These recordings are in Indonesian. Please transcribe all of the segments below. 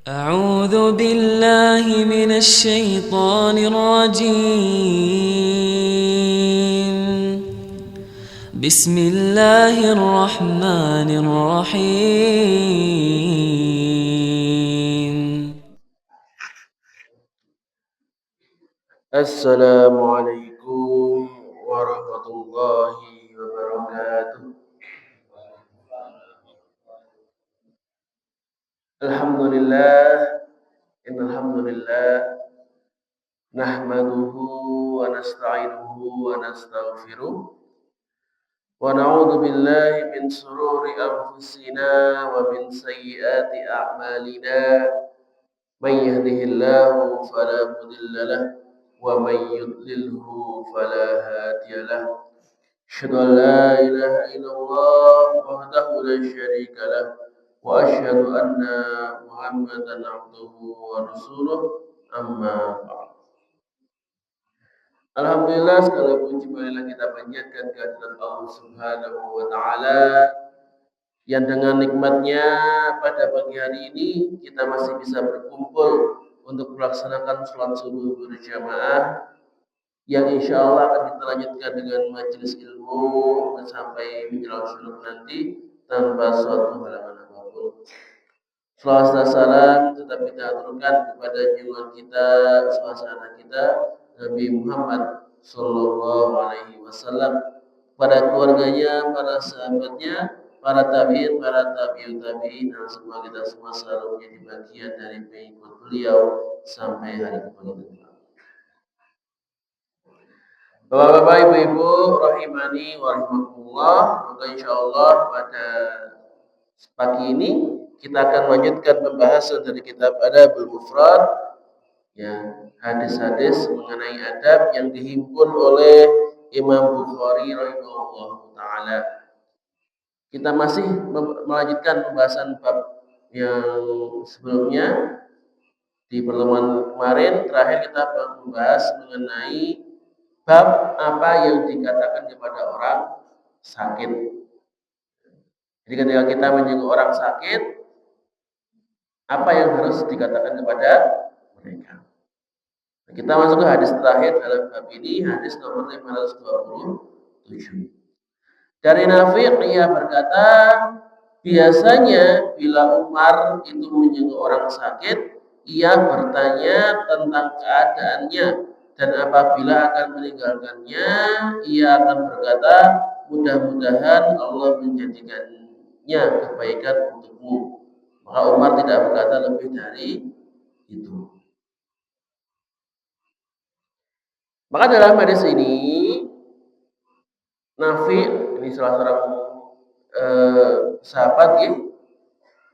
أعوذ بالله من الشيطان الرجيم. بسم الله الرحمن الرحيم. Assalamualaikum warahmatullahi wabarakatuh. Alhamdulillah, innalhamdulillah nahmaduhu wa nasta'inuhu wa nastaghfiruh wa na'udzu billahi min shururi anfusina wa min sayyiati a'malina. Man yahdihillahu fala mudilla lahu wa man yudlilhu fala hadiya lahu. أشهد أن لا إله إلا الله وحده لا شريك له وأشهد أن محمدا عبده ورسوله أما بعد. Alhamdulillah, segala puji marilah kita panjatkan kehadirat Allah Subhanahu wa taala yang dengan nikmatnya pada pagi hari ini kita masih bisa berkumpul untuk melaksanakan sholat subuh berjamaah yang insya Allah akan kita lanjutkan dengan majelis ilmu sampai menjelang subuh nanti tanpa suatu halangan apapun. Salawat dan salam tetap kita aturkan kepada junjungan kita, suasana kita, Nabi Muhammad Sallallahu Alaihi Wasallam, pada keluarganya, para sahabatnya, para tabiin, para tabiut tabiin, dan semua kita semua selalu menjadi bagian dari pengikut beliau sampai hari kiamat. Bapak-bapak, ibu-ibu, rahimani wa rahimakumullah. Maka insyaallah pada pagi ini kita akan melanjutkan pembahasan dari kitab Adabul Mufrad, ya, hadis-hadis mengenai adab yang dihimpun oleh Imam Bukhari rahimahullah taala. Kita masih melanjutkan pembahasan bab yang sebelumnya. Di pertemuan kemarin terakhir kita membahas mengenai bab apa yang dikatakan kepada orang sakit. Jadi ketika kita menyinggung orang sakit, apa yang harus dikatakan kepada mereka. Nah, kita masuk ke hadis terakhir dalam bab ini, hadis nomor 527. Dari Nafi' ia berkata, biasanya bila Umar itu menyinggung orang sakit, ia bertanya tentang keadaannya, dan apabila akan meninggalkannya, ia akan berkata, mudah-mudahan Allah menjadikannya kebaikan untukmu. Maka Umar tidak berkata lebih dari itu. Maka dalam hadis ini, Nafi, ini salah seorang sahabat ya,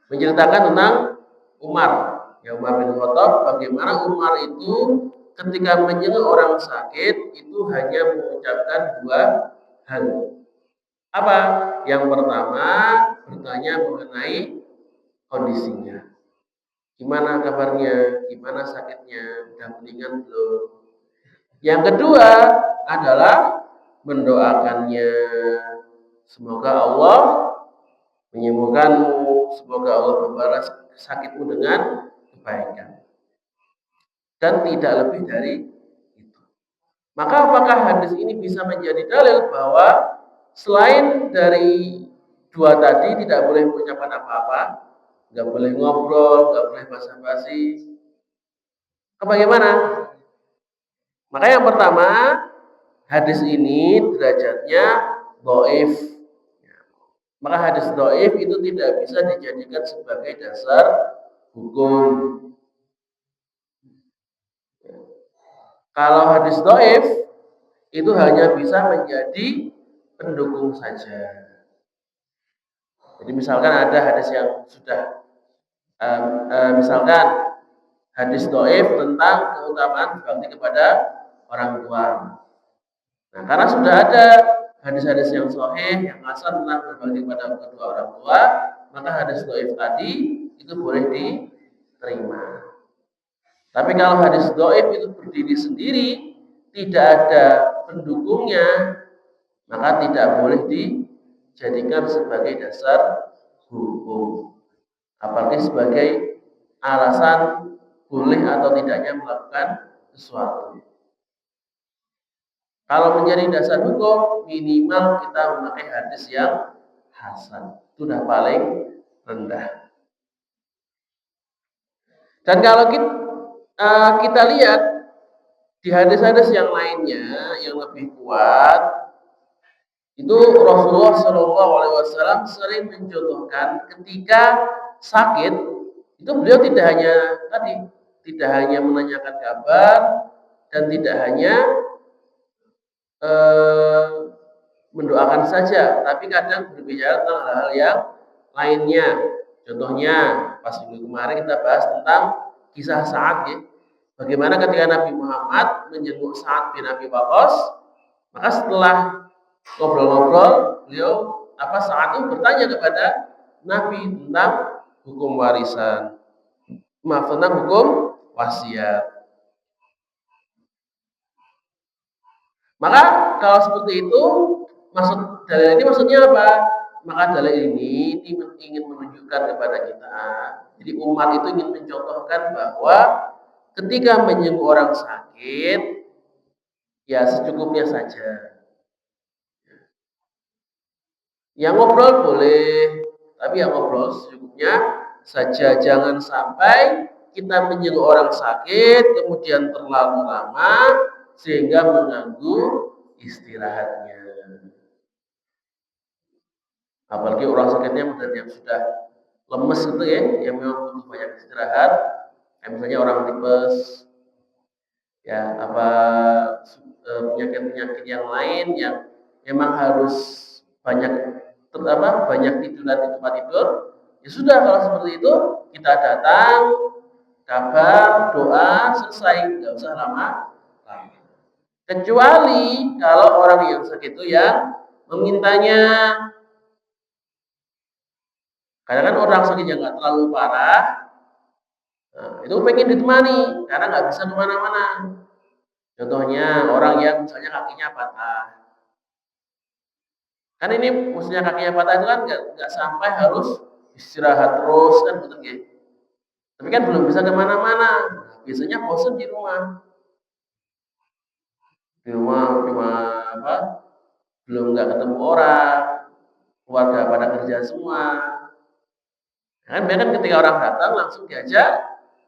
menceritakan tentang Umar. Ya, Umar bin Khattab, bagaimana Umar itu ketika menyenguk orang sakit itu hanya mengucapkan dua hal. Apa? Yang pertama, bertanya mengenai kondisinya. Gimana kabarnya? Gimana sakitnya? Udah mendingan belum? Yang kedua adalah mendoakannya. Semoga Allah menyembuhkanmu, semoga Allah membalas sakitmu dengan kebaikan. Dan tidak lebih dari itu. Maka apakah hadis ini bisa menjadi dalil bahwa selain dari dua tadi tidak boleh mengucapkan apa-apa, nggak boleh ngobrol, nggak boleh basa-basi. Bagaimana? Maka yang pertama, hadis ini derajatnya dhaif. Maka hadis dhaif itu tidak bisa dijadikan sebagai dasar hukum. Kalau hadis dhaif itu hanya bisa menjadi pendukung saja. Jadi misalkan ada hadis yang sudah misalkan hadis dhaif tentang keutamaan berbakti kepada orang tua. Nah, karena sudah ada hadis-hadis yang sahih yang hasan tentang berbakti kepada kedua orang tua, maka hadis dhaif tadi itu boleh diterima. Tapi kalau hadis dhaif itu berdiri sendiri, tidak ada pendukungnya, maka tidak boleh dijadikan sebagai dasar hukum. Apalagi sebagai alasan boleh atau tidaknya melakukan sesuatu. Kalau menjadi dasar hukum, minimal kita memakai hadis yang hasan. Itu sudah paling rendah. Dan kalau kita lihat di hadis-hadis yang lainnya yang lebih kuat, itu Rasulullah SAW sering mencontohkan ketika sakit, itu beliau tidak hanya menanyakan kabar dan tidak hanya mendoakan saja, tapi kadang berbicara tentang hal-hal yang lainnya. Contohnya, pas minggu kemarin kita bahas tentang kisah Sa'ad ya. Bagaimana ketika Nabi Muhammad menjenguk Sa'ad bin Abi Waqqas, maka setelah ngobrol-ngobrol, Sa'ad itu bertanya kepada Nabi tentang hukum warisan. Tentang hukum wasiat. Maka kalau seperti itu, dalil ini maksudnya apa? Maka dalil ini ingin menunjukkan kepada kita. Jadi umat itu ingin mencontohkan bahwa ketika menjenguk orang sakit, ya secukupnya saja. Yang ngobrol boleh, tapi yang ngobrol secukupnya saja. Jangan sampai kita menjenguk orang sakit, kemudian terlalu lama, sehingga mengganggu istirahatnya. Apalagi orang sakitnya yang sudah lemes gitu ya, yang memang butuh banyak istirahat, misalnya orang tipes, ya penyakit-penyakit yang lain yang memang harus banyak tiduran di tempat tidur. Ya sudah, kalau seperti itu kita datang, kabar, doa, selesai, nggak usah lama. Kecuali kalau orang yang sakit itu yang memintanya. Karena kan orang sakit yang nggak terlalu parah, itu pengen ditemani karena nggak bisa kemana-mana. Contohnya orang yang misalnya kakinya patah. Kan ini maksudnya kakinya patah itu kan nggak sampai harus istirahat terus kan, betul ya? Tapi kan belum bisa kemana-mana. Biasanya bosan di rumah. Belum nggak ketemu orang, keluarga pada kerja semua. Kan ketika orang datang langsung diajak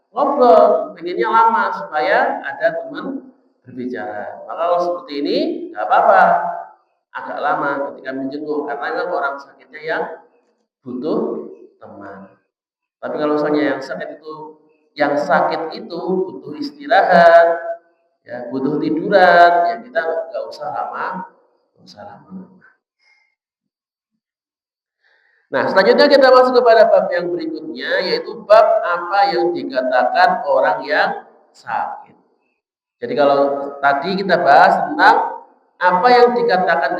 ngobrol, pengennya lama supaya ada teman berbicara. Maka kalau seperti ini nggak apa-apa, agak lama ketika menjenguk karena memang orang sakitnya yang butuh teman. Tapi kalau misalnya yang sakit itu butuh istirahat, ya butuh tiduran, ya kita nggak usah lama. Nah, selanjutnya kita masuk kepada bab yang berikutnya, yaitu bab apa yang dikatakan orang yang sakit. Jadi kalau tadi kita bahas tentang apa yang dikatakan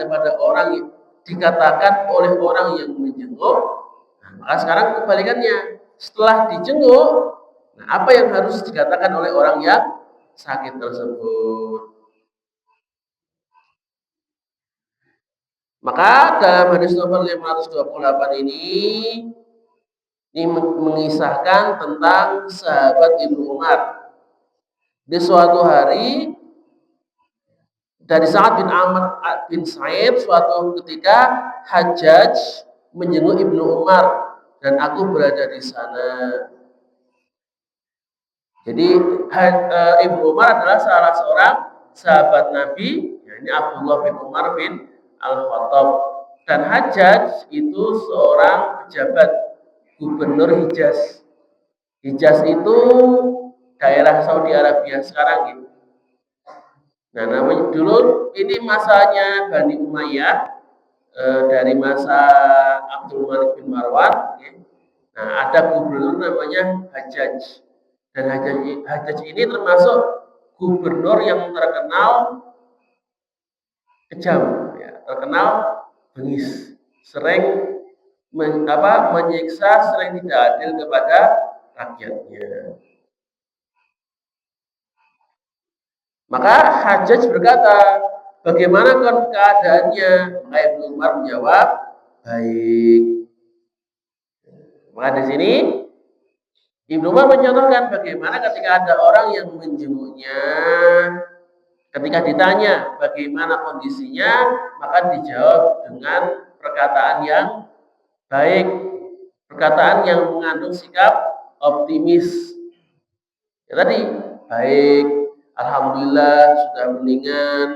oleh orang yang menjenguk, nah, maka sekarang kebalikannya, setelah dijenguk, nah apa yang harus dikatakan oleh orang yang sakit tersebut? Maka dalam hadis nomor 528 ini mengisahkan tentang sahabat Ibnu Umar. Di suatu hari dari Sa'ad bin Amr bin Sa'id, suatu ketika Hajjaj menjenguk Ibnu Umar dan aku berada di sana. Jadi Ibnu Umar adalah salah seorang sahabat Nabi, yakni Abdullah bin Umar bin Al-Khattab, dan Hajjaj itu seorang pejabat gubernur Hijaz. Hijaz itu daerah Saudi Arabia sekarang gitu. Nah, namanya dulu ini masanya Bani Umayyah, dari masa Abdul Malik bin Marwan. Ya. Nah, ada gubernur namanya Hajjaj, dan Hajjaj ini termasuk gubernur yang terkenal kejam, ya, terkenal bengis, sering menyiksa, sering tidak adil kepada rakyatnya. Maka Hajjaj berkata, bagaimana keadaannya? Maka Ibnu Umar menjawab, baik. Maka di sini Ibnu Umar mencontohkan bagaimana ketika ada orang yang menjenguknya, ketika ditanya bagaimana kondisinya, maka dijawab dengan perkataan yang baik, perkataan yang mengandung sikap optimis. Ya tadi, baik, alhamdulillah sudah mendingan,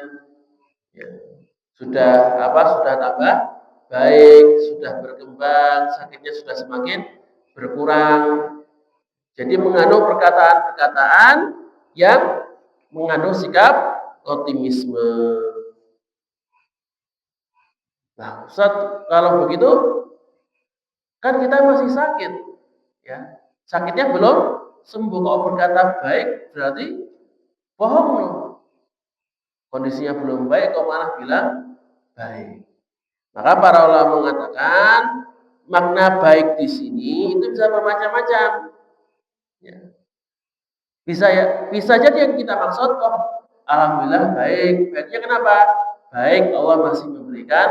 ya, sudah tambah baik, sudah berkembang, sakitnya sudah semakin berkurang. Jadi mengandung perkataan-perkataan yang mengandung sikap optimisme. Nah, Ustaz, kalau begitu kan kita masih sakit, ya. Sakitnya belum sembuh. Kalau berkata baik berarti bohong loh. Kondisinya belum baik kok malah bilang baik. Maka para ulama mengatakan makna baik di sini itu bisa bermacam-macam. Ya. Bisa jadi yang kita maksud kok alhamdulillah baik. Baiknya kenapa? Baik, Allah masih memberikan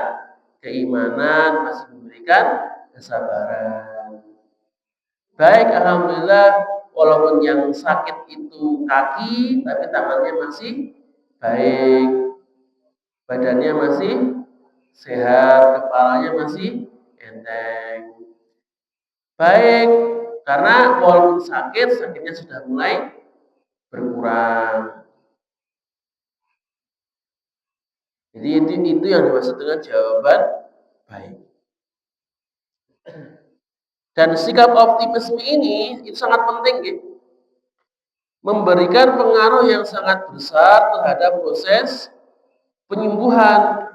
keimanan, masih memberikan kesabaran. Baik, alhamdulillah walaupun yang sakit itu kaki tapi tangannya masih baik. Badannya masih sehat, kepalanya masih enteng. Baik, karena walaupun sakitnya sudah mulai berkurang. Jadi itu yang dimaksud dengan jawaban baik. Dan sikap optimisme ini itu sangat penting, gitu. Memberikan pengaruh yang sangat besar terhadap proses penyembuhan.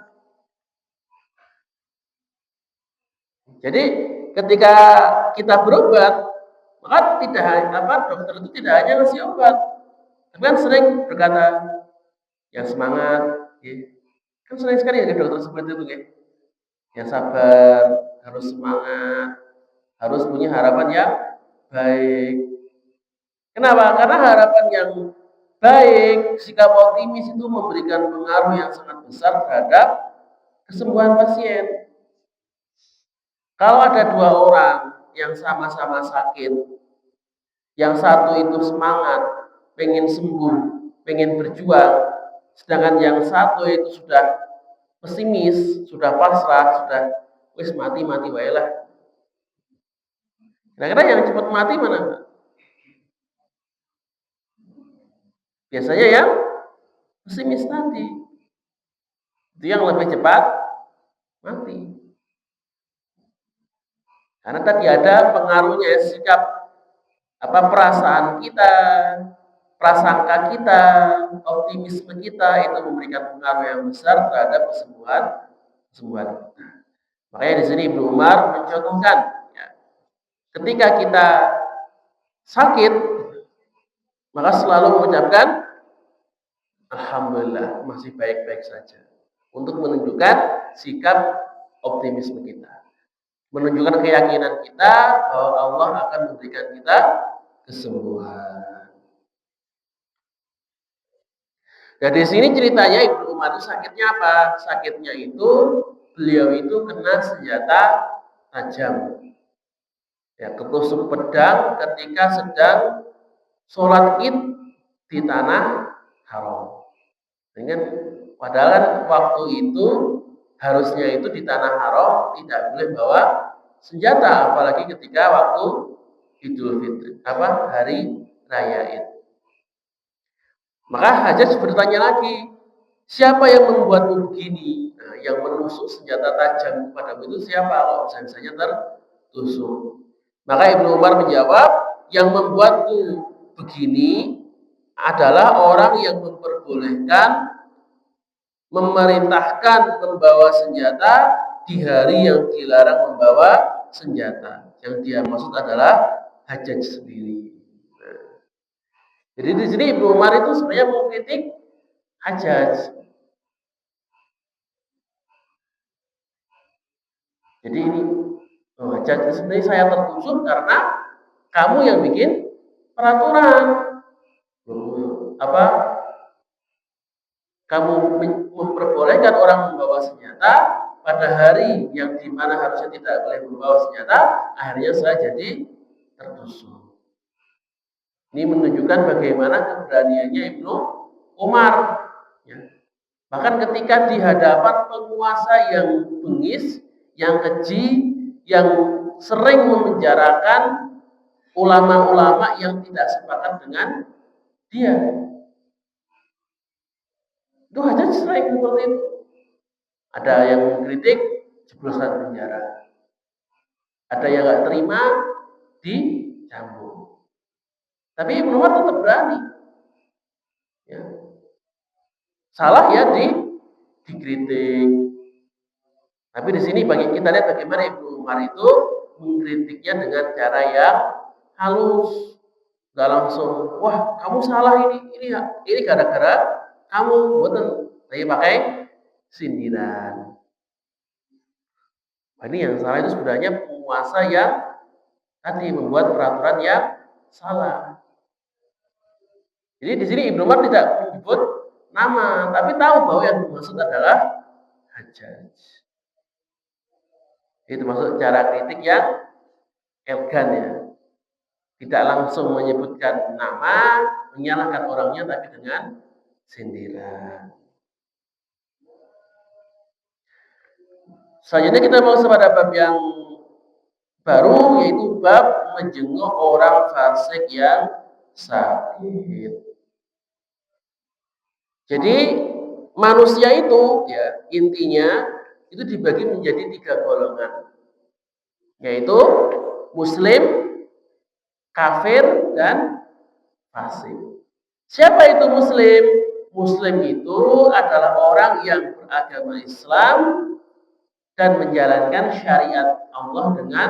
Jadi ketika kita berobat, maka dokter itu tidak hanya ngasih obat, tapi kan sering berkata yang semangat, ya. Kan sering sekali ada dokter seperti itu, ya. Yang sabar, harus semangat, harus punya harapan yang baik. Kenapa? Karena harapan yang baik, sikap optimis itu memberikan pengaruh yang sangat besar terhadap kesembuhan pasien. Kalau ada dua orang yang sama-sama sakit, yang satu itu semangat, pengen sembuh, pengen berjuang, sedangkan yang satu itu sudah pesimis, sudah pasrah, sudah wis mati wae lah. Kira-kira yang cepat mati mana? Biasanya yang pesimis tadi. Itu yang lebih cepat mati. Karena tadi ada pengaruhnya sikap perasaan kita, prasangka kita, optimisme kita itu memberikan pengaruh yang besar terhadap kesembuhan kita. Makanya di sini Ibnu Umar mencontohkan, ya, ketika kita sakit, maka selalu mengucapkan alhamdulillah masih baik-baik saja, untuk menunjukkan sikap optimisme kita, menunjukkan keyakinan kita bahwa Allah akan memberikan kita kesembuhan. Dan di sini ceritanya Ibnu Umar itu sakitnya apa? Sakitnya itu beliau itu kena senjata tajam. Ya, ketusuk pedang ketika sedang sholat Id di tanah haram. Dengan padahal kan waktu itu harusnya itu di tanah haram tidak boleh bawa senjata, apalagi ketika waktu Idul Fitri, hari raya Id. Maka Hajjaj bertanya lagi, siapa yang membuatmu begini? Nah, yang menusuk senjata tajam kepadamu itu siapa? Kalau misalnya tertusuk. Maka Ibnu Umar menjawab, yang membuatku begini adalah orang yang memperbolehkan, memerintahkan membawa senjata di hari yang dilarang membawa senjata. Yang dia maksud adalah Hajjaj sendiri. Jadi di sini Ibnu Umar itu sebenarnya mengkritik Hajjaj. Jadi ini Hajjaj sebenarnya saya tertusuk karena kamu yang bikin peraturan. Kamu memperbolehkan orang membawa senjata pada hari yang dimana harusnya tidak boleh membawa senjata, akhirnya saya jadi tertusuk. Ini menunjukkan bagaimana keberaniannya Ibnu Umar. Ya. Bahkan ketika di hadapan penguasa yang bengis, yang keji, yang sering memenjarakan ulama-ulama yang tidak sepakat dengan dia. Itu aja sering seperti itu. Ada yang mengkritik, jebloskan penjara. Ada yang nggak terima, dicambuk. Tapi Ibnu Umar tetap berani. Ya. Salah ya dikritik. Tapi di sini bagi kita lihat bagaimana Ibnu Umar itu mengkritiknya dengan cara yang halus. Gak langsung, wah kamu salah ini gara-gara kamu, betul. Tapi pakai sindiran. Ini yang salah itu sebenarnya penguasa yang tadi membuat peraturan yang salah. Jadi di sini Ibnu Umar tidak menyebut nama, tapi tahu bahwa yang dimaksud adalah Hajjaj. Itu maksud cara kritik yang elegan ya. Tidak langsung menyebutkan nama, menyalahkan orangnya, tapi dengan sindiran. Selanjutnya kita mau pada bab yang baru, yaitu bab menjenguk orang fasik yang sakit. Jadi manusia itu ya intinya itu dibagi menjadi 3 golongan, yaitu muslim, kafir, dan fasik. Siapa itu muslim? Muslim itu adalah orang yang beragama Islam dan menjalankan syariat Allah dengan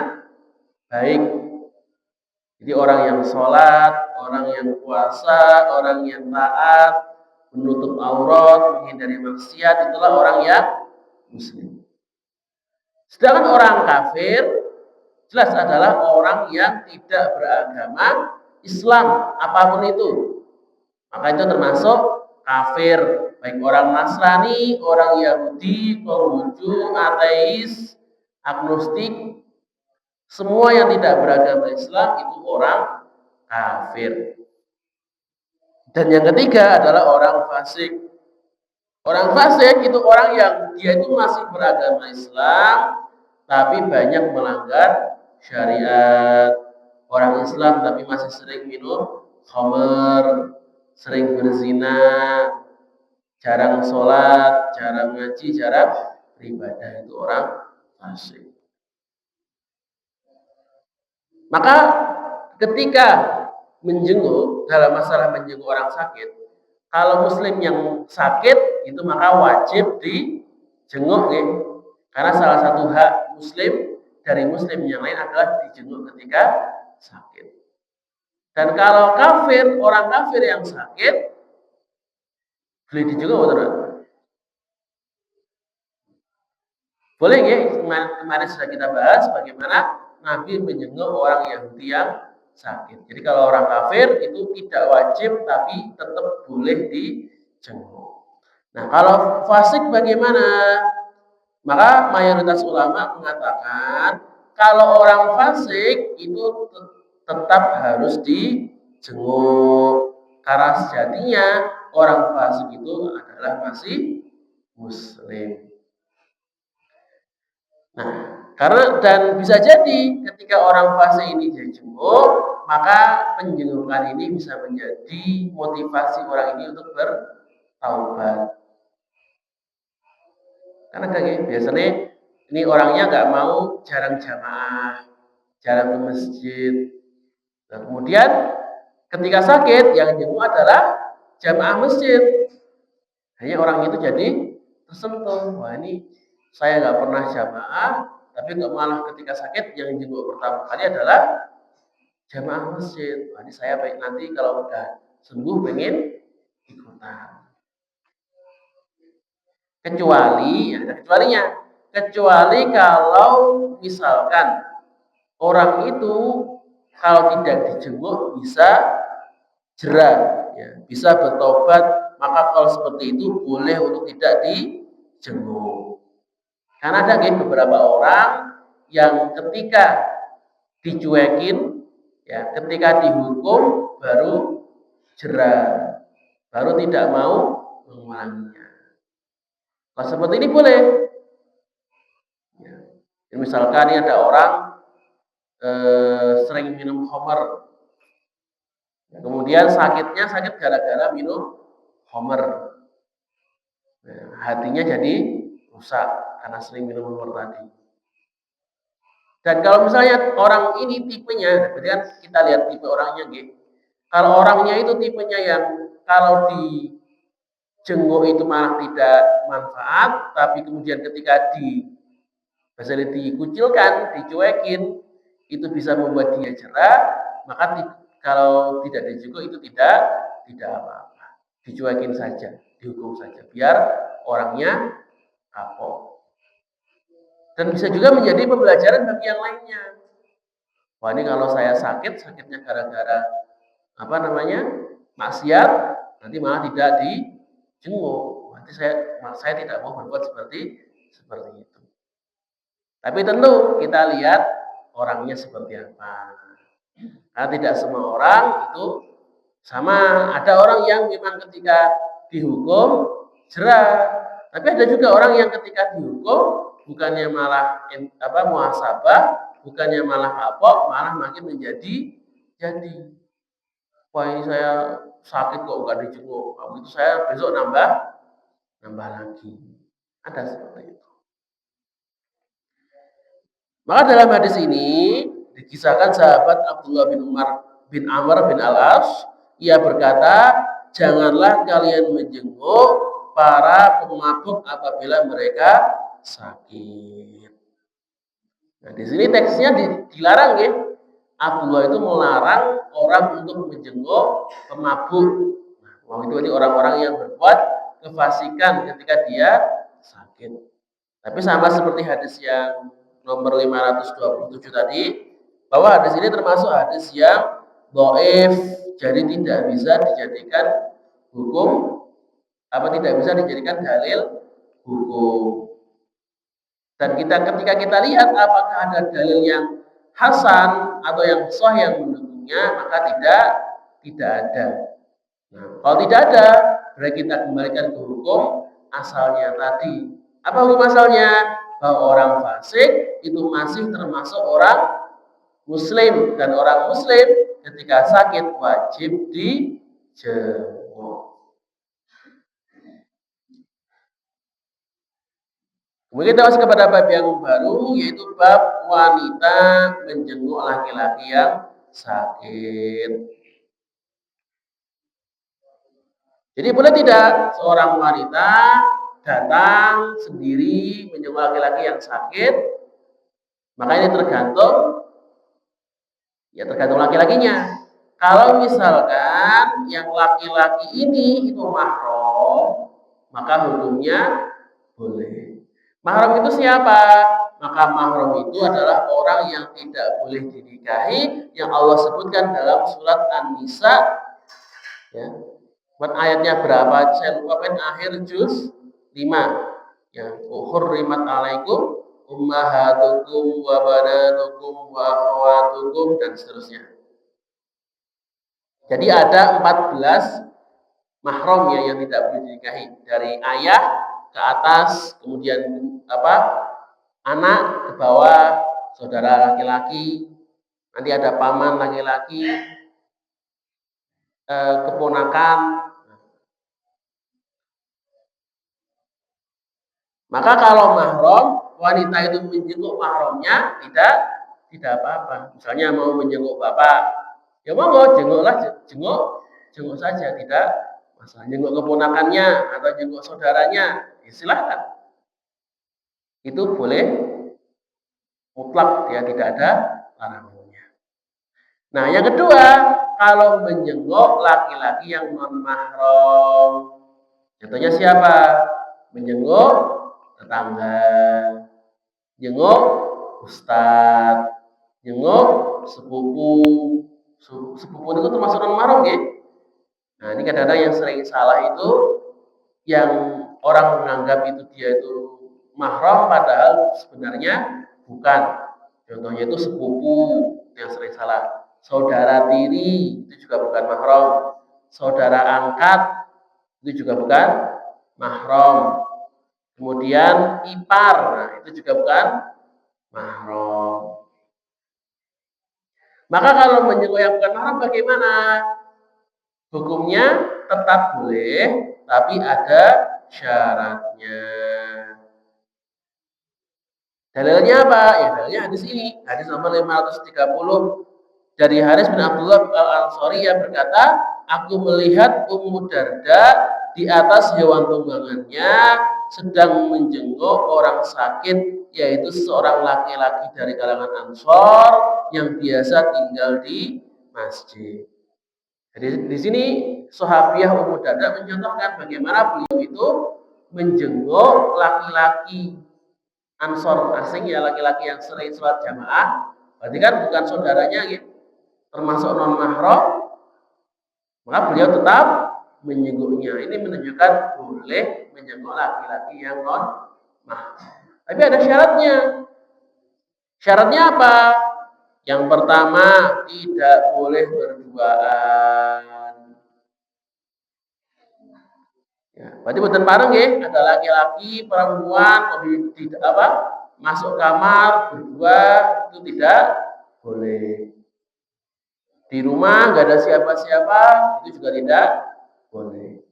baik. Jadi orang yang sholat, orang yang puasa, orang yang taat, menutup aurat, menghindari maksiat, itulah orang yang muslim. Sedangkan orang kafir jelas adalah orang yang tidak beragama Islam apapun itu. Maka itu termasuk kafir, baik orang Nasrani, orang Yahudi, Konghucu, ateis, agnostik, semua yang tidak beragama Islam itu orang kafir. Dan yang ketiga adalah orang fasik. Orang fasik itu orang yang dia itu masih beragama Islam, tapi banyak melanggar syariat. Orang Islam tapi masih sering minum khamr, sering berzina, jarang sholat, jarang ngaji, jarang beribadah, itu orang fasik. Maka ketika menjenguk, dalam masalah menjenguk orang sakit, kalau muslim yang sakit itu maka wajib dijenguk ya. Karena salah satu hak muslim dari muslim yang lain adalah dijenguk ketika sakit. Dan kalau kafir, orang kafir yang sakit boleh dijenguk atau tidak? Boleh ya, kemarin sudah kita bahas bagaimana Nabi menjenguk orang Yahudi yang sakit. Jadi kalau orang kafir itu tidak wajib tapi tetap boleh dijenguk. Nah, kalau fasik bagaimana? Maka mayoritas ulama mengatakan kalau orang fasik itu tetap harus dijenguk. Karena sejatinya orang fasik itu adalah masih muslim. Nah, karena dan bisa jadi ketika orang fasik ini dijenguk, maka penjengukan ini bisa menjadi motivasi orang ini untuk bertaubat. Karena kayak biasanya ini orangnya nggak mau, jarang jamaah, jarang ke masjid. Nah, kemudian ketika sakit yang jenguk adalah jamaah masjid. Hanya orang itu jadi tersentuh. Wah, ini saya nggak pernah jamaah, tapi nggak malah ketika sakit yang jenguk pertama kali adalah jamaah masjid. Wah, ini saya baik nanti kalau udah sembuh pengen ikutan. Kecuali, ya ada kecualinya. Kecuali kalau misalkan orang itu kalau tidak dijenguk bisa jerah, ya, bisa bertobat, maka kalau seperti itu boleh untuk tidak dijenguk. Karena ada beberapa orang yang ketika dicuekin, Ya, ketika dihukum baru jera, baru tidak mau mengulanginya. Kalau seperti ini boleh. Ya. Misalkan ini ada orang sering minum khamar, kemudian sakit gara-gara minum khamar. Nah, hatinya jadi rusak karena sering minum khamar tadi. Dan kalau misalnya orang ini tipenya, berarti kan kita lihat tipe orangnya gitu. Kalau orangnya itu tipenya yang kalau dijenguk itu malah tidak manfaat, tapi kemudian ketika misalnya dikucilkan, dicuekin, itu bisa membuat dia jerah, maka kalau tidak dijenguk itu tidak apa-apa. Dicuekin saja, dihukum saja, biar orangnya kapok. Dan bisa juga menjadi pembelajaran bagi yang lainnya. Wah, ini kalau saya sakitnya gara-gara maksiat, nanti malah tidak dijenguk. Nanti saya tidak mau berbuat seperti itu. Tapi tentu kita lihat orangnya seperti apa. Karena tidak semua orang itu sama. Ada orang yang memang ketika dihukum jerah, tapi ada juga orang yang ketika dihukum bukannya malah muhasabah, bukannya malah kapok, malah makin menjadi jadi. Wah, ini saya sakit kok nggak dijenguk. Kalau itu saya besok nambah lagi. Ada seperti itu. Maka dalam hadis ini dikisahkan sahabat Abdullah bin Umar bin Amr bin Al-As, ia berkata, janganlah kalian menjenguk para pemabuk apabila mereka sakit. Nah, di sini teksnya dilarang ya. Abdullah itu melarang orang untuk menjenguk pemabuk. Nah, itu berarti orang-orang yang berbuat kefasikan ketika dia sakit. Tapi sama seperti hadis yang nomor 527 tadi, bahwa hadis ini termasuk hadis yang dhaif, jadi tidak bisa dijadikan hukum, tidak bisa dijadikan dalil hukum. Dan ketika kita lihat apakah ada dalil yang hasan atau yang sahih yang mendukungnya, maka tidak ada. Nah, kalau tidak ada, berarti kita kembalikan ke hukum asalnya tadi. Apa hukum asalnya? Bahwa orang fasik itu masih termasuk orang muslim, dan orang muslim ketika sakit wajib dijenguk. Kemudian kita masuk kepada bab yang baru, yaitu bab wanita menjenguk laki-laki yang sakit. Jadi boleh tidak seorang wanita datang sendiri menjenguk laki-laki yang sakit? Maka ini tergantung laki-lakinya. Kalau misalkan yang laki-laki ini itu mahram, maka hukumnya boleh. Mahram itu siapa? Maka mahram itu adalah orang yang tidak boleh dinikahi, yang Allah sebutkan dalam surat An-Nisa. Ya. Ayatnya berapa? Saya lupa, akhir juz 5. Ya, hurrimat alaikum ummahatukum wa banatukum wa akhawatukum, dan seterusnya. Jadi ada 14 mahram yang tidak boleh dinikahi, dari ayah ke atas, kemudian anak ke bawah, saudara laki-laki, nanti ada paman laki-laki, keponakan. Maka kalau mahram, wanita itu menjenguk mahramnya tidak apa-apa. Misalnya mau menjenguk bapak, ya monggo, jenguk saja, tidak masalah. Jenguk keponakannya atau jenguk saudaranya, ya silahkan. Itu boleh mutlak, ya, tidak ada larangannya. Nah, yang kedua, kalau menjenguk laki-laki yang non mahram, contohnya siapa? Menjenguk tetangga, jenguk ustadz, jenguk sepupu. Sepupu itu termasuk non mahram ya. Nah, ini kadang-kadang yang sering salah itu, yang orang menganggap itu dia itu mahram padahal sebenarnya bukan. Contohnya itu sepupu, yang sering salah. saudara tiri itu juga bukan mahram, saudara angkat itu juga bukan mahram. Kemudian ipar, nah itu juga bukan mahram. Maka kalau menjenguk yang bukan mahram bagaimana? Hukumnya tetap boleh, tapi ada syaratnya. Dalilnya apa? Ya dalilnya hadis ini, hadis nomor 530 dari Haris bin Abdullah Al-Ansari yang berkata, aku melihat Ummu Darda di atas hewan tunggangannya sedang menjenguk orang sakit, yaitu seorang laki-laki dari kalangan Ansor yang biasa tinggal di masjid. Jadi di sini Sahabiah Ummu Darda mencontohkan bagaimana beliau itu menjenguk laki-laki Ansor asing, ya laki-laki yang sering sholat jamaah, berarti kan bukan saudaranya gitu, termasuk non mahram, maka beliau tetap menjenguknya. Ini menunjukkan boleh menjenguk laki-laki yang non mahram. Tapi ada syaratnya. Syaratnya apa? Yang pertama, tidak boleh berduaan. Ya, berarti bukan bareng ya, ada laki-laki, perempuan, tidak apa, masuk kamar berdua itu tidak boleh. Di rumah nggak ada siapa-siapa itu juga tidak boleh.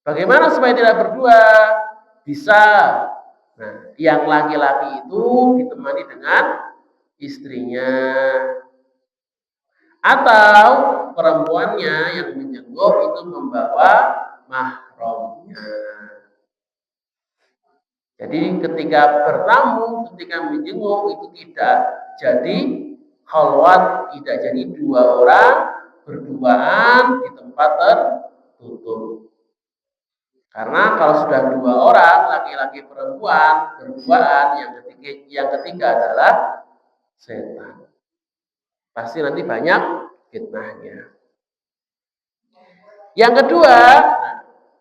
Bagaimana supaya tidak berdua? Bisa. Nah, yang laki-laki itu ditemani dengan istrinya, atau perempuannya yang menjenguk itu membawa mahramnya. Jadi ketika bertamu, ketika menjenguk itu tidak jadi khalwat, tidak jadi dua orang berduaan di tempat tertutup. Karena kalau sudah dua orang, laki-laki perempuan berduaan, yang ketiga adalah setan. Pasti nanti banyak fitnahnya. Yang kedua,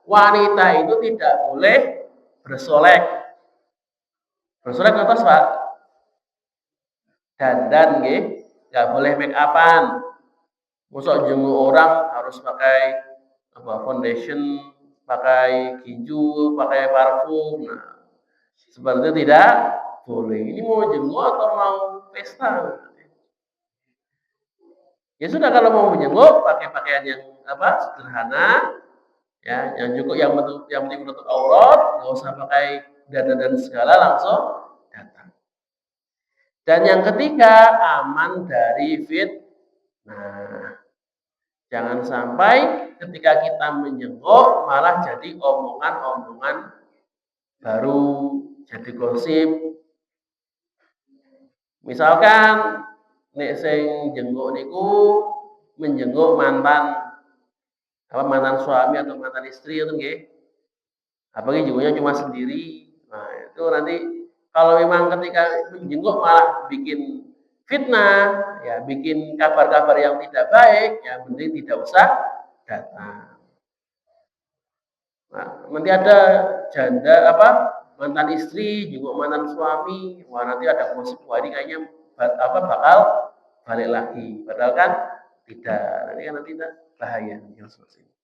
wanita itu tidak boleh bersolek. Bersolek atas Pak? Dandan nggih, nggak boleh make upan. Mosok jenguk orang harus pakai foundation, pakai ginju, pakai parfum. Nah, seperti itu tidak boleh. Ini mau jenguk atau mau pesta? Ya sudah, kalau mau menjenguk pakai pakaian yang sederhana, ya, yang cukup, yang penting menutup aurat, nggak usah pakai dandan segala, langsung datang. Dan yang ketiga, aman dari fitnah. Jangan sampai ketika kita menjenguk malah jadi omongan-omongan baru, jadi gosip. Misalkan nek sing jenguk niku menjenguk mantan suami atau mantan istri itu nggih. Apalagi jenguknya cuma sendiri. Nah, itu nanti kalau memang ketika menjenguk malah bikin fitnah, ya bikin kabar-kabar yang tidak baik, ya mending tidak usah datang. Nah, nanti ada janda mantan istri jenguk mantan suami, wah nanti ada gosip, wah ini kayaknya bakal balik lagi, padahal kan tidak. Nanti bahaya yang seperti ini.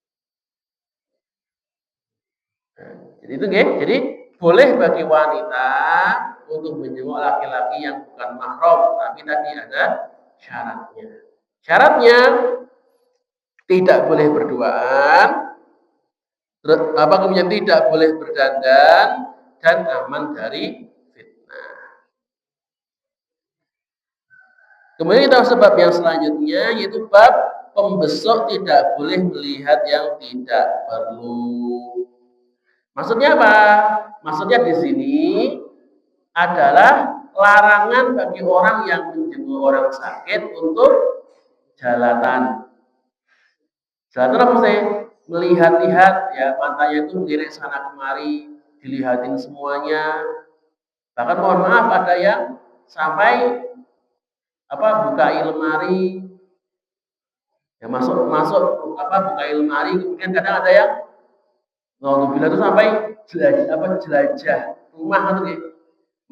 Nah, jadi itu nggih. Jadi boleh bagi wanita untuk menjenguk laki-laki yang bukan mahram, tapi tadi ada syaratnya. Syaratnya tidak boleh berduaan, kemudian tidak boleh berdandan, dan aman dari fitnah. Kemudian kita sebab yang selanjutnya, yaitu bab pembesuk tidak boleh melihat yang tidak perlu. Maksudnya apa? Maksudnya di sini adalah larangan bagi orang yang menjenguk orang sakit untuk jalatan. Jalatan apa sih? Melihat-lihat, ya, matanya itu melirik sana kemari, dilihatin semuanya. Bahkan mohon maaf, ada yang sampai buka lemari, ya masuk buka lemari, kemudian kadang ada yang Alhamdulillah itu sampai jelajah rumah atau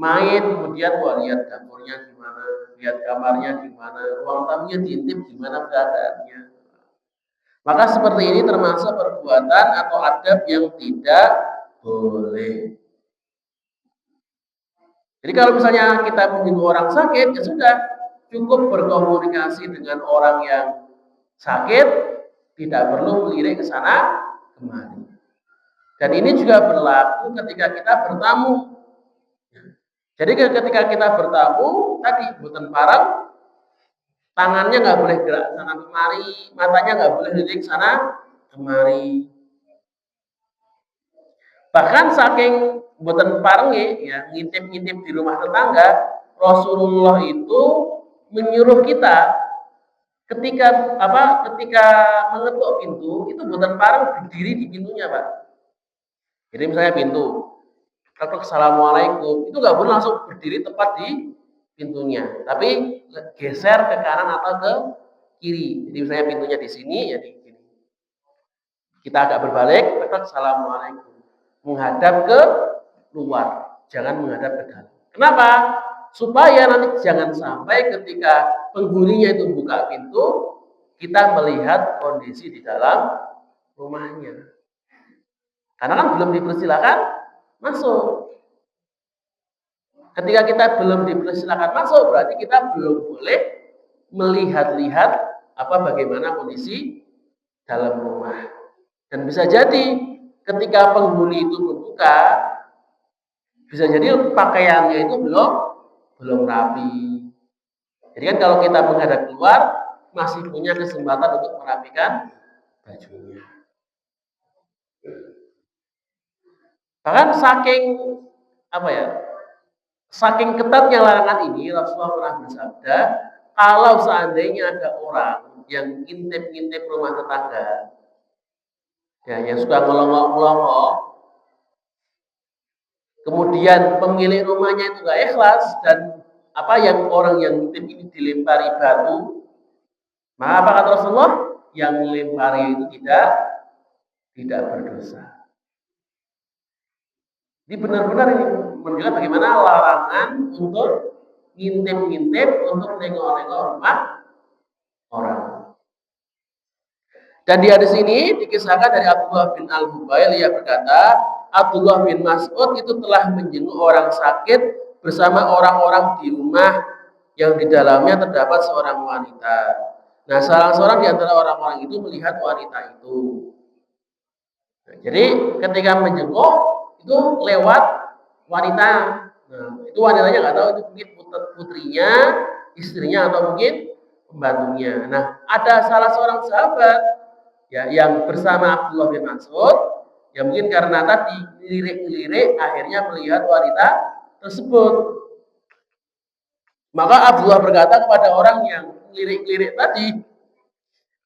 main kemudian lihat dapurnya gimana, lihat kamarnya gimana, ruang tamunya diintip gimana keadaannya. Maka seperti ini termasuk perbuatan atau adab yang tidak boleh. Jadi kalau misalnya kita menjenguk orang sakit, ya sudah, cukup berkomunikasi dengan orang yang sakit, tidak perlu melirik ke sana kemari. Dan ini juga berlaku ketika kita bertamu. Jadi ketika kita bertamu, tadi boten parang, tangannya nggak boleh gerak sana kemari, matanya nggak boleh lirik sana kemari. Bahkan saking boten parenge ya ngintip-ngintip di rumah tetangga, Rasulullah itu menyuruh kita ketika mengetuk pintu itu boten pareng berdiri di pintunya, Pak. Jadi misalnya pintu, ketuk assalamualaikum, itu nggak boleh langsung berdiri tepat di pintunya, tapi geser ke kanan atau ke kiri. Jadi misalnya pintunya di sini, ya di sini. Kita agak berbalik, ketuk assalamualaikum, menghadap ke luar, jangan menghadap ke dalam. Kenapa? Supaya nanti jangan sampai ketika penghuninya itu buka pintu, kita melihat kondisi di dalam rumahnya. Karena kan belum dipersilakan masuk. Ketika kita belum dipersilakan masuk, berarti kita belum boleh melihat-lihat bagaimana kondisi dalam rumah. Dan bisa jadi ketika penghuni itu membuka, bisa jadi pakaiannya itu belum rapi. Jadi kan kalau kita menghadap keluar, masih punya kesempatan untuk merapikan bajunya. Bahkan saking ketatnya larangan ini, Rasulullah pernah bersabda, kalau seandainya ada orang yang ngintip-ngintip rumah tetangga, ya, yang suka ngelongok-ngelongok, kemudian pemilik rumahnya itu nggak ikhlas dan orang yang ngintip ini dilempari batu, maka apa kata Rasulullah? Yang melempari itu tidak berdosa. Jadi benar-benar ini menunjukkan bagaimana larangan untuk ngintip-ngintip, untuk nengok-nengok rumah orang. Dan di hadis ini dikisahkan dari Abdullah bin Al-Hubail, ia berkata, Abdullah bin Mas'ud itu telah menjenguk orang sakit bersama orang-orang di rumah yang di dalamnya terdapat seorang wanita. Nah, salah seorang di antara orang-orang itu melihat wanita itu. Nah, jadi ketika menjenguk itu lewat wanita. Nah, itu wanitanya nggak tahu itu mungkin putrinya, istrinya atau mungkin pembantunya. Nah, ada salah seorang sahabat ya yang bersama Abdullah bin Mas'ud, ya mungkin karena tadi lirik-lirik akhirnya melihat wanita tersebut. Maka Abdullah berkata kepada orang yang lirik-lirik tadi,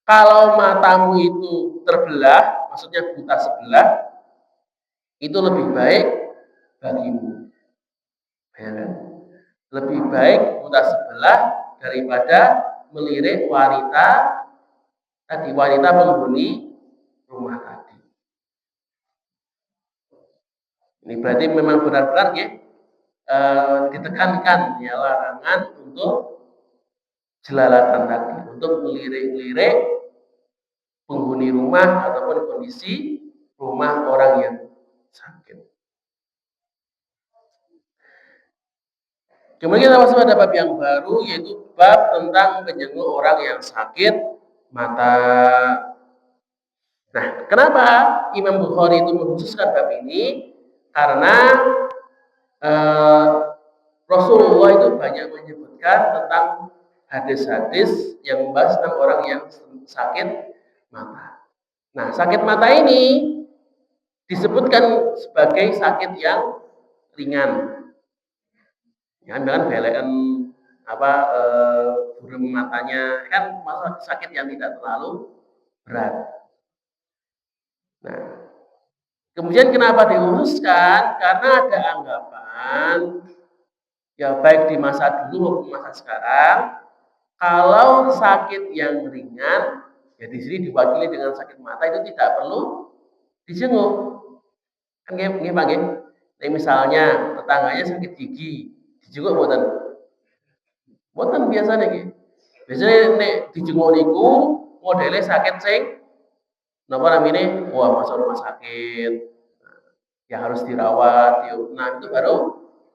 kalau matamu itu terbelah, maksudnya buta sebelah, itu lebih baik bagimu. Ya kan? Lebih baik buta sebelah daripada melirik wanita penghuni rumah tadi. Ini berarti memang benar-benar ya ditekankan ya larangan untuk jelalatan tadi, untuk melirik-lirik penghuni rumah ataupun kondisi rumah orang yang sakit. Kemudian kita masuk pada bab yang baru, yaitu bab tentang menjenguk orang yang sakit mata. Nah, kenapa Imam Bukhari itu mengkhususkan bab ini? Karena Rasulullah itu banyak menyebutkan tentang hadis-hadis yang membahas tentang orang yang sakit mata. Nah, sakit mata ini disebutkan sebagai sakit yang ringan. Ya, kan belekan burung matanya kan masalah sakit yang tidak terlalu berat. Nah, kemudian kenapa diuruskan? Karena ada anggapan ya baik di masa dulu maupun masa sekarang, kalau sakit yang ringan ya di sini diwakili dengan sakit mata itu tidak perlu dijenguk. Kan nggih Pak nggih. Misalnya tetangganya sakit gigi, dijenguk mboten? Mboten biasane nggih. Biasane nek dijenguk niku modele sakit sing napa namine, wah masuk rumah sakit, yang harus dirawat, nah itu baru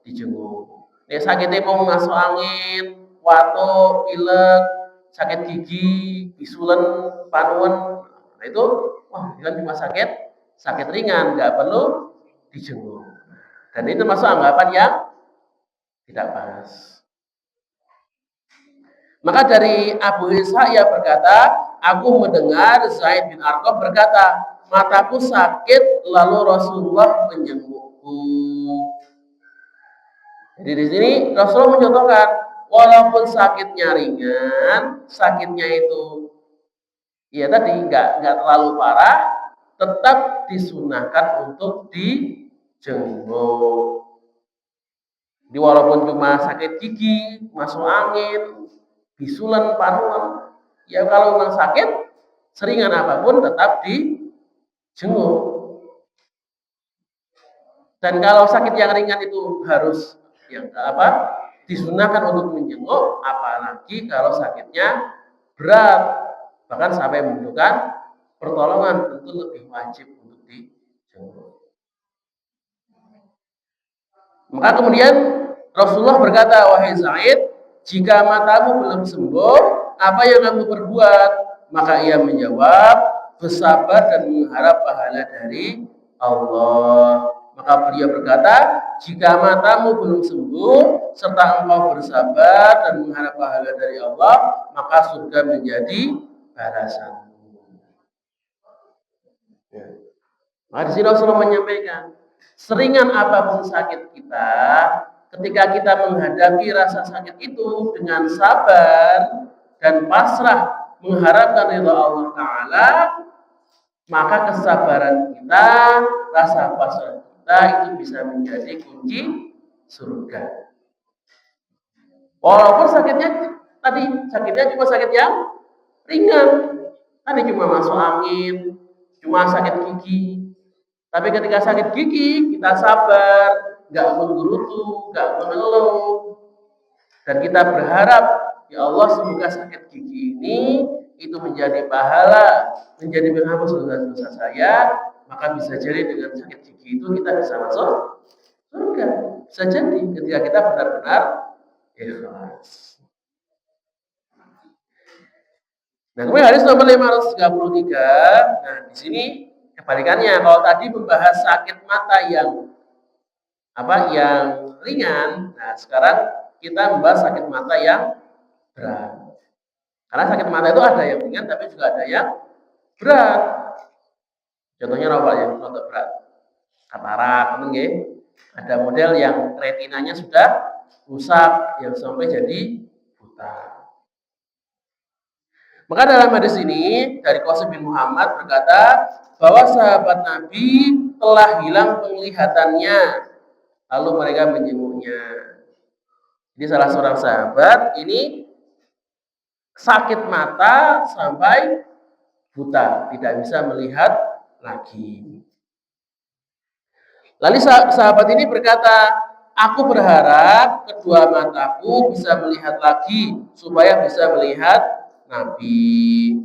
dijenguk. Nek sakitnya mau masuk angin, watuk, pilek, sakit gigi, bisulen, panuan, nah itu wah itu kan cuma sakit ringan, nggak perlu dijenguk. Dan ini termasuk anggapan yang tidak pas. Maka dari Abu Ishaq ia berkata, aku mendengar Zaid bin Arqam berkata, mataku sakit lalu Rasulullah menjengukku. Jadi di sini Rasulullah mencontohkan, walaupun sakitnya ringan, sakitnya itu ya tadi nggak terlalu parah, tetap disunahkan untuk dijenguk. Jadi walaupun cuma sakit gigi, masuk angin, bisulan, panuan, ya kalau memang sakit, seringan apapun tetap dijenguk. Dan kalau sakit yang ringan itu harus disunahkan untuk menjenguk, apalagi kalau sakitnya berat, bahkan sampai membutuhkan pertolongan, tentu lebih wajib untuk dijenguk. Maka kemudian Rasulullah berkata, wahai Zaid, jika matamu belum sembuh, apa yang kamu perbuat? Maka ia menjawab, bersabar dan mengharap pahala dari Allah. Maka beliau berkata, jika matamu belum sembuh, serta engkau bersabar dan mengharap pahala dari Allah, maka surga menjadi balasanmu. Maka di sini Rasulullah menyampaikan, seringan apapun sakit kita, ketika kita menghadapi rasa sakit itu dengan sabar dan pasrah mengharapkan ridha Allah Ta'ala, maka kesabaran kita, rasa pasrah kita itu bisa menjadi kunci surga. Walaupun sakitnya cuma sakit yang ringan, tadi cuma masuk angin, cuma sakit gigi. Tapi ketika sakit gigi, kita sabar, nggak menggerutu, nggak mengeluh, dan kita berharap, ya Allah semoga sakit gigi ini itu menjadi pahala, menjadi penghapus dosa-dosa saya, maka bisa jadi dengan sakit gigi itu kita bisa masuk surga. Bisa jadi ketika kita benar-benar ikhlas. Nah, kemudian hadis nomor 533. Nah, di sini kebalikannya. Kalau tadi membahas sakit mata yang ringan, nah sekarang kita membahas sakit mata yang berat. Karena sakit mata itu ada yang ringan, tapi juga ada yang berat. Contohnya apa yang berat? Katarak, nggih. Ada model yang retinanya sudah rusak, yang sampai jadi buta. Maka dalam hadis ini dari Qasim bin Muhammad berkata bahwa sahabat Nabi telah hilang penglihatannya, lalu mereka menjenguknya. Jadi salah seorang sahabat ini sakit mata sampai buta, tidak bisa melihat lagi. Lalu sahabat ini berkata, aku berharap kedua mataku bisa melihat lagi supaya bisa melihat Nabi.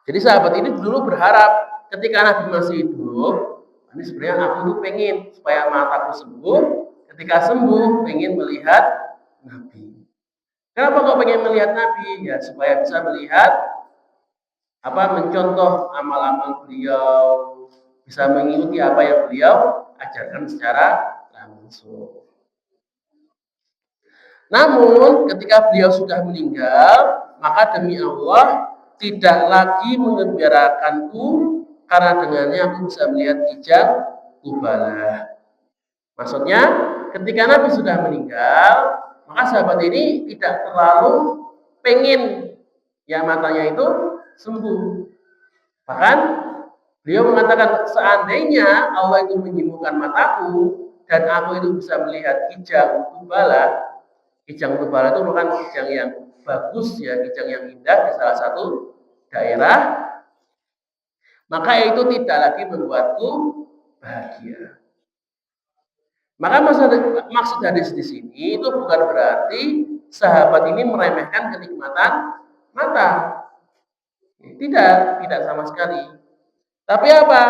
Jadi sahabat ini dulu berharap ketika Nabi masih hidup, ini sebenarnya aku tuh pengen supaya mataku sembuh, ketika sembuh pengen melihat Nabi. Kenapa kau pengen melihat Nabi? Ya supaya bisa melihat mencontoh amal-amal beliau, bisa mengikuti apa yang beliau ajarkan secara langsung. Namun ketika beliau sudah meninggal, maka demi Allah tidak lagi mengembirakanku karena dengannya aku bisa melihat kijang kubalah. Maksudnya ketika Nabi sudah meninggal, maka sahabat ini tidak terlalu pengen yang matanya itu sembuh. Bahkan beliau mengatakan seandainya Allah itu menyembuhkan mataku dan aku itu bisa melihat kijang kubalah. Kijang Tubala itu merupakan kijang yang bagus ya, kijang yang indah di salah satu daerah. Maka itu tidak lagi membuatku bahagia. Maka maksud hadis di sini itu bukan berarti sahabat ini meremehkan kenikmatan mata. Tidak sama sekali. Tapi apa?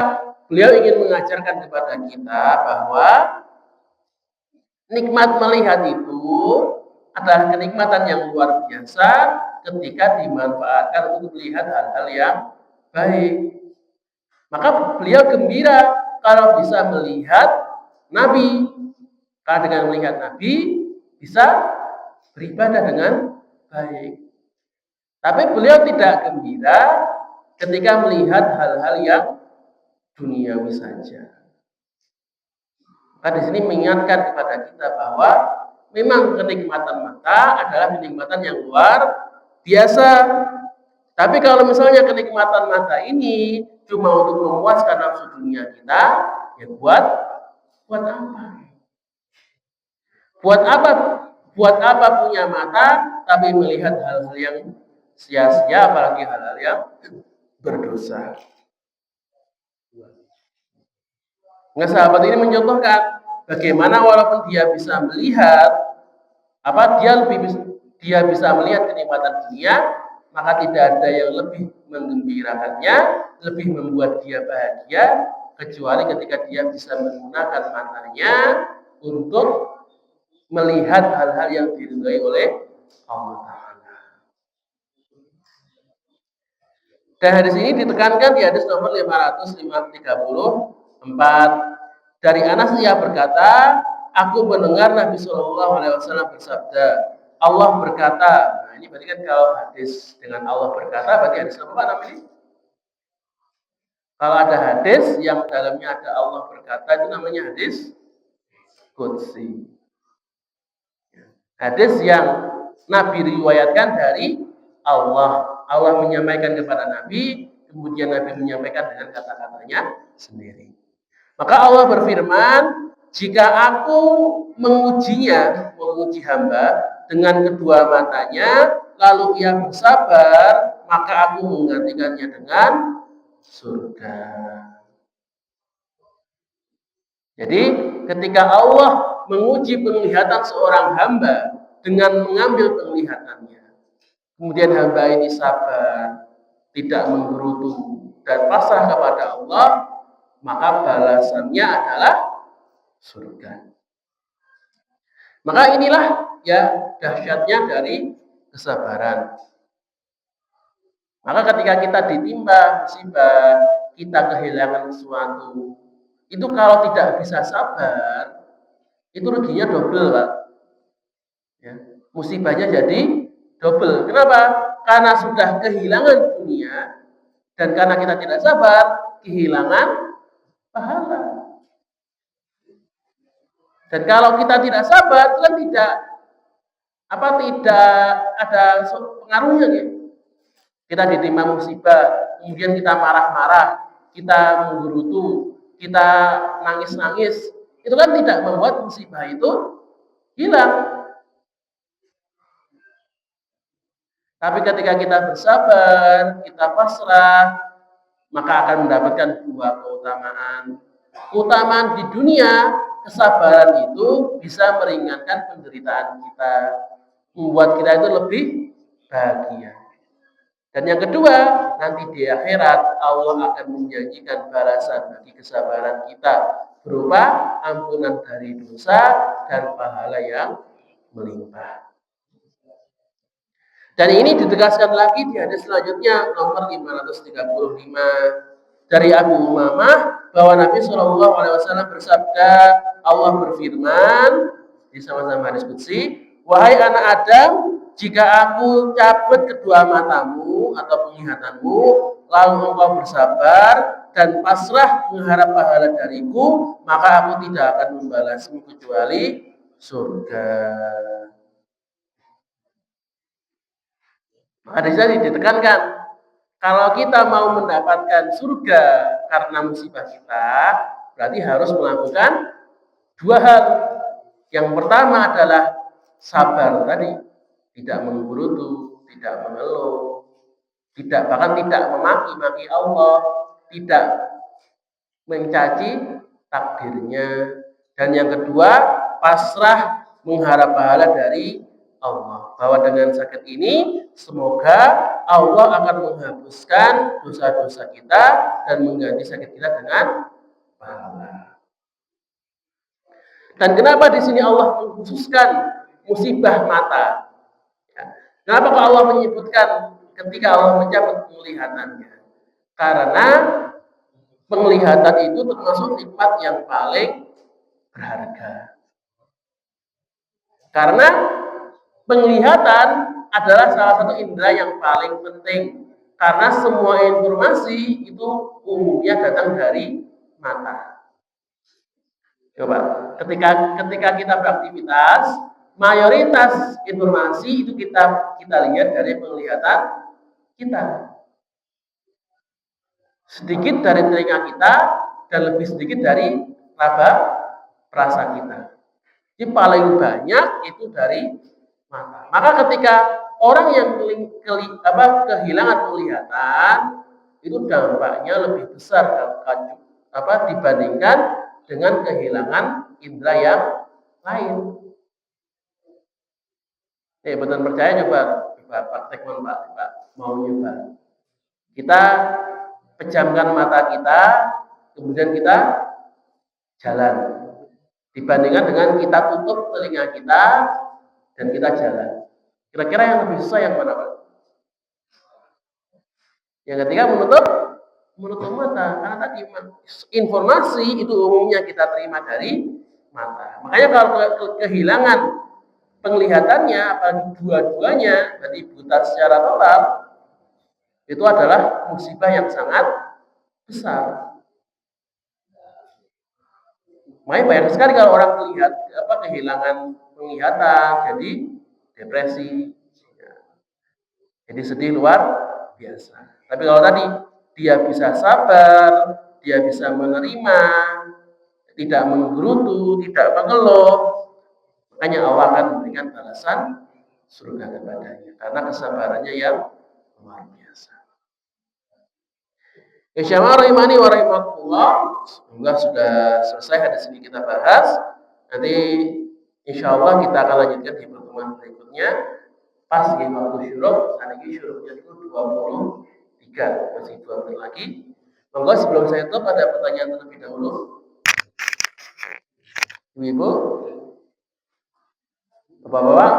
Beliau ingin mengajarkan kepada kita bahwa nikmat melihat itu adalah kenikmatan yang luar biasa ketika dimanfaatkan untuk melihat hal-hal yang baik. Maka beliau gembira kalau bisa melihat Nabi. Karena dengan melihat Nabi bisa beribadah dengan baik. Tapi beliau tidak gembira ketika melihat hal-hal yang duniawi saja. Maka di sini mengingatkan kepada kita bahwa memang kenikmatan mata adalah kenikmatan yang luar biasa. Tapi kalau misalnya kenikmatan mata ini cuma untuk memuaskan nafsu dunia kita, ya buat apa? Buat apa punya mata tapi melihat hal-hal yang sia-sia, apalagi hal-hal yang berdosa. Nah, sahabat ini mencontohkan bagaimana walaupun dia bisa melihat dia bisa melihat kenikmatan dunia, maka tidak ada yang lebih menggembirakannya, lebih membuat dia bahagia kecuali ketika dia bisa menggunakan matanya untuk melihat hal-hal yang diridhai oleh Allah Ta'ala. Dan hadis ini ditekankan di hadis nomor 534 dari Anas, ia berkata, aku mendengar Nabi Shallallahu Alaihi Wasallam bersabda, Allah berkata. Nah, ini berarti kan kalau hadis dengan Allah berkata, berarti hadis apa namanya? Kalau ada hadis yang dalamnya ada Allah berkata, itu namanya hadis qudsi. Hadis yang Nabi riwayatkan dari Allah. Allah menyampaikan kepada Nabi, kemudian Nabi menyampaikan dengan kata-katanya sendiri. Maka Allah berfirman, jika aku menguji hamba dengan kedua matanya, lalu ia bersabar, maka aku menggantikannya dengan surga. Jadi ketika Allah menguji penglihatan seorang hamba dengan mengambil penglihatannya, kemudian hamba ini sabar, tidak menggerutu dan pasrah kepada Allah, maka balasannya adalah surga. Maka inilah ya dahsyatnya dari kesabaran. Maka ketika kita ditimpa musibah, kita kehilangan sesuatu, itu kalau tidak bisa sabar, itu ruginya double, Pak. Ya, musibahnya jadi double. Kenapa? Karena sudah kehilangan dunia, dan karena kita tidak sabar, kehilangan pahala. Dan kalau kita tidak sabar, itu kan tidak ada pengaruhnya, ya. Kita ditimpa musibah, kemudian kita marah-marah, kita menggerutu, kita nangis-nangis, itu kan tidak membuat musibah itu hilang. Tapi ketika kita bersabar, kita pasrah, maka akan mendapatkan dua keutamaan. Keutamaan di dunia, kesabaran itu bisa meringankan penderitaan kita, membuat kita itu lebih bahagia. Dan yang kedua, nanti di akhirat Allah akan menjanjikan balasan bagi kesabaran kita berupa ampunan dari dosa dan pahala yang melimpah. Dan ini ditegaskan lagi di hadis selanjutnya nomor 535 dari Abu Umamah bahwa Nabi Shallallahu Alaihi Wasallam bersabda, Allah berfirman di sama-sama hadis qudsi, wahai anak Adam, jika aku cabut kedua matamu atau penglihatanmu, lalu engkau bersabar dan pasrah mengharap pahala dariku, maka aku tidak akan membalasmu kecuali surga. Maka di sini ditekankan, kalau kita mau mendapatkan surga karena musibah kita, berarti harus melakukan dua hal. Yang pertama adalah sabar tadi, tidak menggerutu, tidak mengeluh, bahkan tidak memaki-maki Allah, tidak mencaci takdirnya, Dan yang kedua, pasrah mengharap pahala dari Allah. Bahwa dengan sakit ini, semoga Allah akan menghapuskan dosa-dosa kita dan mengganti sakit kita dengan pahala. Dan kenapa di sini Allah mengkhususkan musibah mata? Kenapa Allah menyebutkan ketika Allah mencabut penglihatannya? Karena penglihatan itu termasuk nikmat yang paling berharga. Karena penglihatan adalah salah satu indera yang paling penting. Karena semua informasi itu umumnya datang dari mata. Coba, ketika kita beraktivitas, mayoritas informasi itu kita lihat dari penglihatan kita. Sedikit dari telinga kita dan lebih sedikit dari raba perasa kita. Jadi paling banyak itu dari mata. Maka ketika orang yang kehilangan penglihatan, itu dampaknya lebih besar dibandingkan dengan kehilangan indera yang lain. Betul percaya coba praktek Pak, mau nyoba. Kita pejamkan mata kita, kemudian kita jalan. Dibandingkan dengan kita tutup telinga kita dan kita jalan. Kira-kira yang lebih susah yang mana, Pak? Yang ketiga menutup mata. Karena tadi informasi itu umumnya kita terima dari mata. Makanya kalau kehilangan penglihatannya, apalagi dua-duanya, jadi buta secara total, itu adalah musibah yang sangat besar. Makanya banyak sekali kalau orang kehilangan penglihatan, jadi depresi, jadi sedih luar biasa. Tapi kalau tadi dia bisa sabar, dia bisa menerima, tidak menggerutu, tidak mengeluh, makanya Allah akan memberikan balasan surga kepadanya karena kesabarannya yang luar biasa. Insyaallah rahimani wa rahimakumullah. Semoga sudah selesai hadis ini kita bahas. Nanti insyaallah kita akan lanjutkan di pertemuan berikutnya. Pas di waktu syuruk, saat ini syuruknya itu 23, masih 2 menit lagi. Monggo sebelum saya tutup ada pertanyaan terlebih dahulu. Ibu, Bapak-bapak.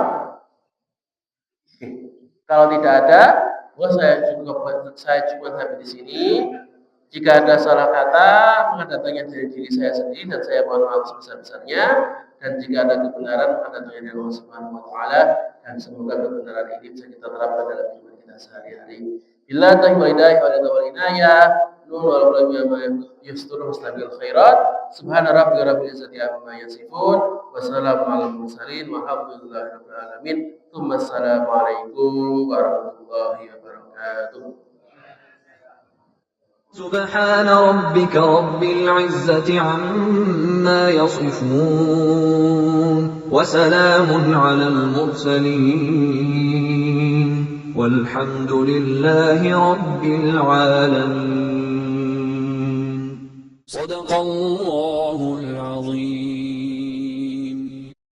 Kalau tidak ada, saya cukup sampai di sini. Jika ada salah kata, maka datangnya dari diri saya sendiri dan saya mohon maaf sebesar-besarnya. Dan jika ada kebenaran, maka datangnya dari Allah Subhanahu wa taala dan semoga kebenaran ini bisa kita terapkan dalam hidup kita sehari-hari. Billahi taufiq wal hidayah, nurul ulama yustur mustabil khairat. Subhana rabbika rabbil izzati amma yasifun wa salamun alal mursalin walhamdulillahi rabbil alamin. Assalamualaikum warahmatullahi wabarakatuh. سبحان ربك رب العزة عما يصفون وسلام على المرسلين والحمد لله رب العالمين صدق الله